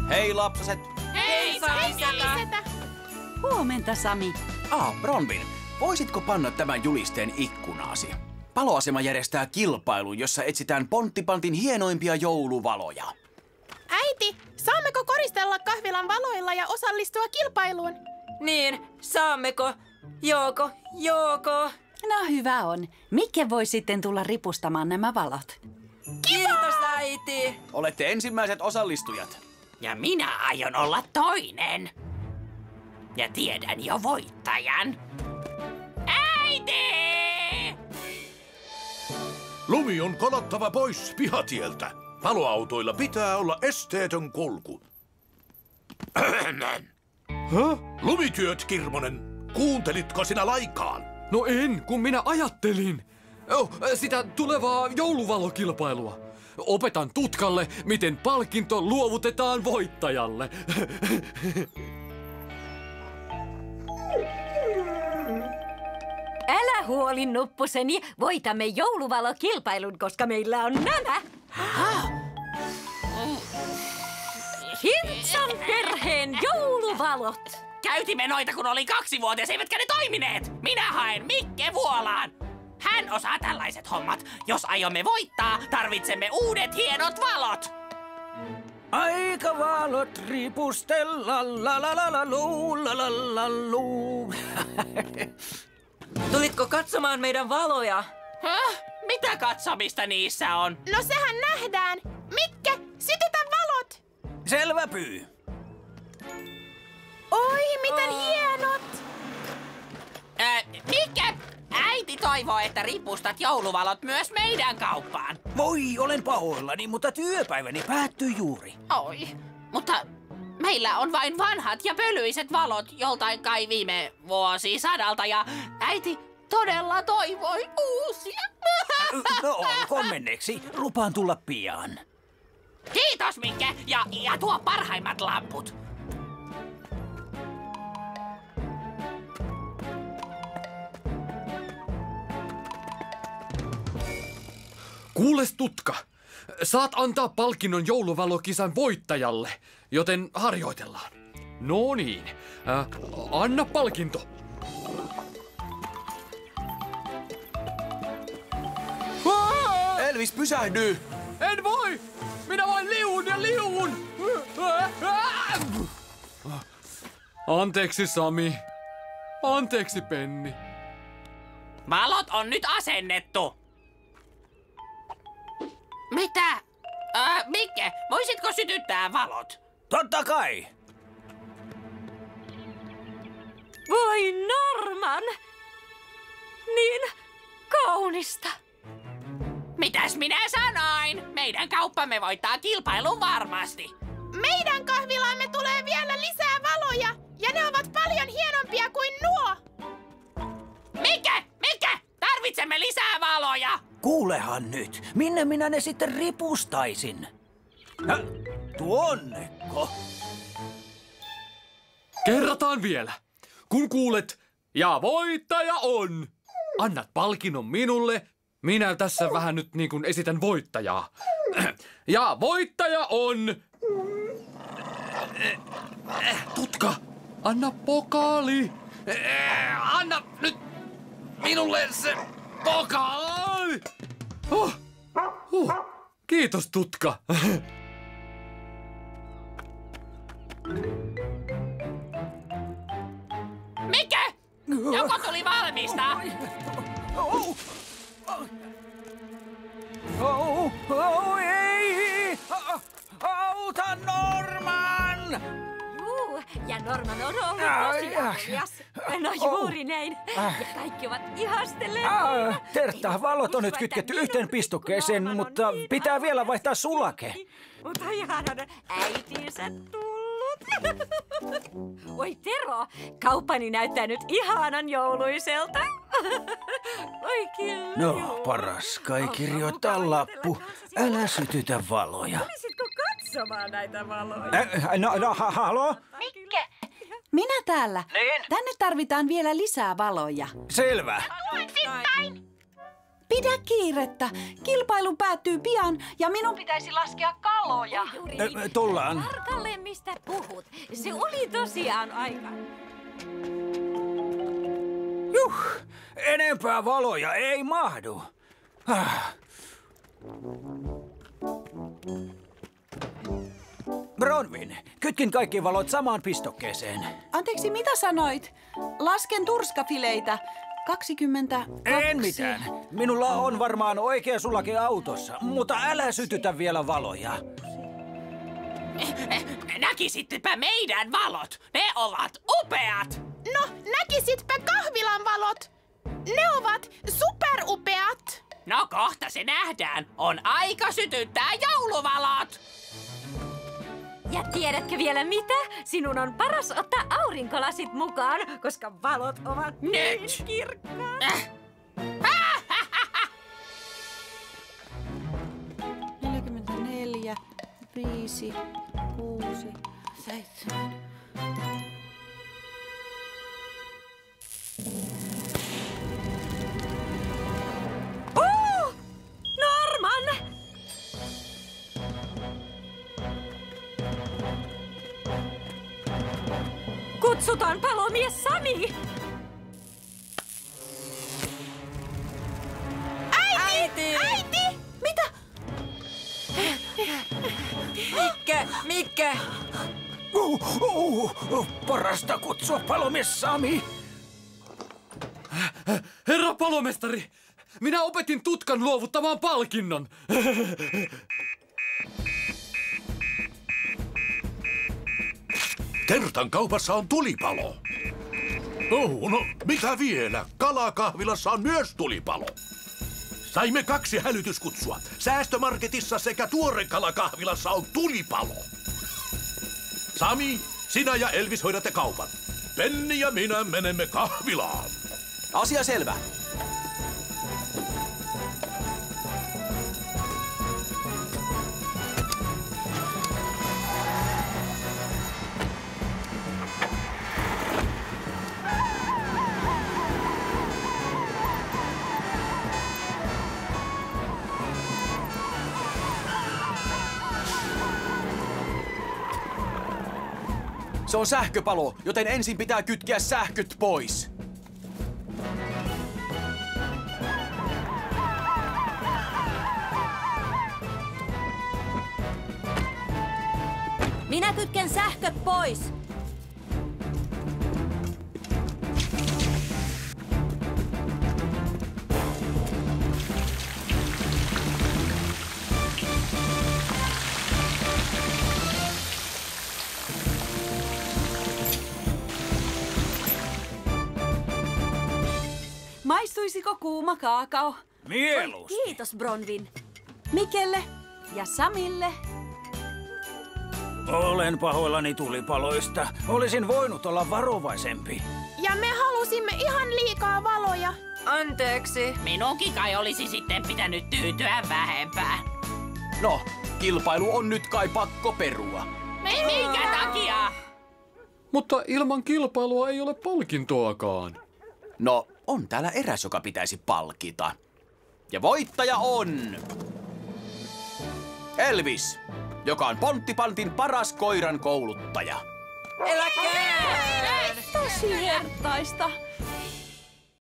Hei lapsaset! Hei Sami-setä! Huomenta, Sami. Bronwyn, voisitko panna tämän julisteen ikkunaasi? Paloasema järjestää kilpailun, jossa etsitään Ponttipantin hienoimpia jouluvaloja. Äiti, saammeko koristella kahvilan valoilla ja osallistua kilpailuun? Niin, saammeko? Joko? No hyvä on. Mikke voi sitten tulla ripustamaan nämä valot? Kiitos, äiti! Olette ensimmäiset osallistujat. Ja minä aion olla toinen. Ja tiedän jo voittajan. Äiti! Lumi on kolattava pois pihatieltä. Paloautoilla pitää olla esteetön kulku. Lumityöt, Kirmonen. Kuuntelitko sinä laikaan? No en, kun minä ajattelin. Sitä tulevaa jouluvalokilpailua. Opetan tutkalle, miten palkinto luovutetaan voittajalle. Älä huoli, nuppuseni. Voitamme jouluvalokilpailun, koska meillä on nämä. Hintsan perheen jouluvalot. Käytimme noita, kun olin 2-vuotias, eivätkä ne toimineet. Minä haen Mikke Vuolaan. Hän osaa tällaiset hommat. Jos aiomme voittaa, tarvitsemme uudet hienot valot. Aika valot ripustella, la la la la lu, la la la lu. Tulitko katsomaan meidän valoja? Mitä katsomista niissä on? No sehän nähdään. Mikke, sytytä valot! Selvä pyy. Oi, miten hienot! Mikke, äiti toivoo, että ripustat jouluvalot myös meidän kauppaan. Voi, olen pahoillani, mutta työpäiväni päättyy juuri. Oi, mutta meillä on vain vanhat ja pölyiset valot joltain kai viime vuosisadalta ja äiti todella toivoi uusia. No olkoon menneeksi, lupaan tulla pian. Kiitos, Mikke, ja tuo parhaimmat lamput. Kuules, tutka. Saat antaa palkinnon jouluvalokisan voittajalle, joten harjoitellaan. No niin, anna palkinto. Elvis, pysähdy! En voi! Minä vain liuun ja liuun! Anteeksi, Sami. Anteeksi, Penni. Valot on nyt asennettu. Mitä? Mikke, voisitko sytyttää valot? Totta kai! Voi Norman! Niin kaunista. Mitäs minä sanoin? Meidän kauppamme voittaa kilpailun varmasti. Meidän kahvilaamme tulee vielä lisää valoja, ja ne ovat paljon hienompia kuin nuo. Mikke, tarvitsemme lisää valoja. Kuulehan nyt, minne minä ne sitten ripustaisin? Tuonnekko? Kerrataan vielä. Kun kuulet, ja voittaja on. Annat palkinnon minulle. Minä tässä vähän nyt niin kuin esitän voittajaa. Ja voittaja on... Tutka, anna pokaali. Anna nyt minulle se pokaali. Kiitos, Tutka. Mikke, joko tuli valmista? Ei! Auta Norman! Ja Norman on ollut tosi ahdias. No juuri näin. Ja kaikki ovat ihastelleet. Tertta, valot on nyt kytketty yhteen pistokkeeseen, mutta pitää vielä vaihtaa sulake. Mutta ihanan äitinsä tullut. Oi Tero, kauppani näyttää nyt ihanan jouluiselta. Oi kyllä. No, paras kai kirjoittaa lappu. Älä sytytä valoja. Tulisitko katsomaan näitä valoja? Halo? Mikke, Minä täällä. Niin? Tänne tarvitaan vielä lisää valoja. Selvä. Huomisittain. Pidä kiirettä. Kilpailu päättyy pian ja minun pitäisi laskea kaloja. Juuri niin. Tullaan. Tarkalleen mistä puhut. Se oli tosiaan aika. Juh, enempää valoja ei mahdu. Bronwyn, kytkin kaikki valot samaan pistokkeeseen. Anteeksi, mitä sanoit? Lasken turskafileitä. 22. En mitään. Minulla on varmaan oikea sulake autossa, mutta älä sytytä vielä valoja. Näkisittepä meidän valot. Ne ovat upeat. No, näkisitpä kahvilan valot. Ne ovat superupeat. No kohta se nähdään. On aika sytyttää jouluvalot. Ja tiedätkö vielä mitä? Sinun on paras ottaa aurinkolasit mukaan, koska valot ovat niin Nyt. kirkkaat. 44, 5, 6, 7. Norman! Kutsutaan palomies Sami! Äiti! Äiti! Mitä? Mikke! Parasta kutsua palomies Sami. Herra palomestari, minä opetin Tutkan luovuttamaan palkinnon. Kertan kaupassa on tulipalo. No, mitä vielä? Kalakahvilassa on myös tulipalo. Saimme 2 hälytyskutsua. Säästömarketissa sekä Tuorekalakahvilassa on tulipalo. Sami, sinä ja Elvis hoidatte kaupan. Penni ja minä menemme kahvilaan. Asia selvä. Se on sähköpalo, joten ensin pitää kytkeä sähköt pois. Minä kytken sähköt pois. Maistuisiko kuuma kaakao? Mieluusti. Kiitos, Bronwyn. Mikelle ja Samille. Olen pahoillani tulipaloista. Olisin voinut olla varovaisempi. Ja me halusimme ihan liikaa valoja. Anteeksi. Minunkin kai olisi sitten pitänyt tyytyä vähempään. No, kilpailu on nyt kai pakko perua. Minkä takia? Mutta ilman kilpailua ei ole palkintoakaan. No, on täällä eräs, joka pitäisi palkita. Ja voittaja on... Elvis, joka on Ponttipantin paras koiran kouluttaja. Eläkään! Tosi hertaista.